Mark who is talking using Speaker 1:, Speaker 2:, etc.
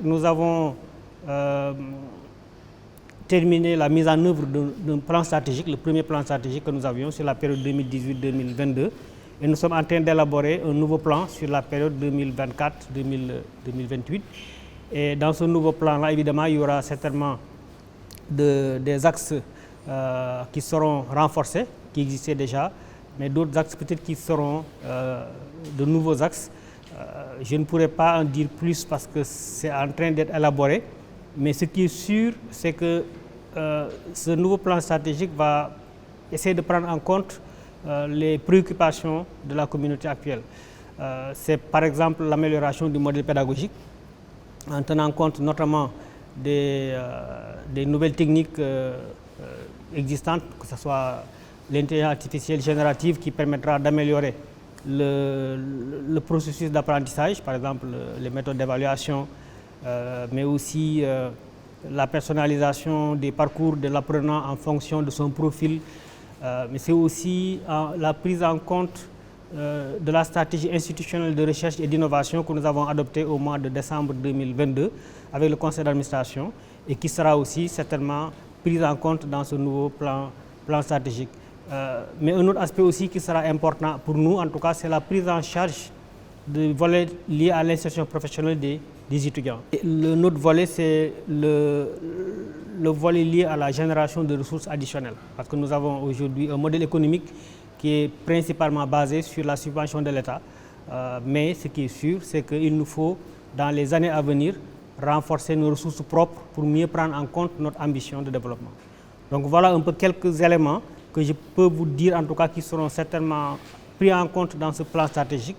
Speaker 1: nous avons terminé la mise en œuvre d'un plan stratégique, le premier plan stratégique que nous avions sur la période 2018-2022. Et nous sommes en train d'élaborer un nouveau plan sur la période 2024-2028. Et dans ce nouveau plan-là, évidemment, il y aura certainement des axes qui seront renforcés, qui existaient déjà, mais d'autres axes peut-être qui seront de nouveaux axes. Je ne pourrais pas en dire plus parce que c'est en train d'être élaboré, mais ce qui est sûr, c'est que ce nouveau plan stratégique va essayer de prendre en compte les préoccupations de la communauté actuelle. C'est par exemple l'amélioration du modèle pédagogique, en tenant compte notamment des nouvelles techniques existantes, que ce soit l'intelligence artificielle générative qui permettra d'améliorer le processus d'apprentissage, par exemple les méthodes d'évaluation, mais aussi la personnalisation des parcours de l'apprenant en fonction de son profil, mais c'est aussi la prise en compte de la stratégie institutionnelle de recherche et d'innovation que nous avons adoptée au mois de décembre 2022 avec le conseil d'administration et qui sera aussi certainement prise en compte dans ce nouveau plan stratégique. Mais un autre aspect aussi qui sera important pour nous, en tout cas, c'est la prise en charge de volets liés à l'insertion professionnelle des étudiants. Notre volet, c'est le volet lié à la génération de ressources additionnelles, parce que nous avons aujourd'hui un modèle économique qui est principalement basé sur la subvention de l'État. Mais ce qui est sûr, c'est qu'il nous faut, dans les années à venir, renforcer nos ressources propres pour mieux prendre en compte notre ambition de développement. Donc voilà un peu quelques éléments que je peux vous dire, en tout cas, qui seront certainement pris en compte dans ce plan stratégique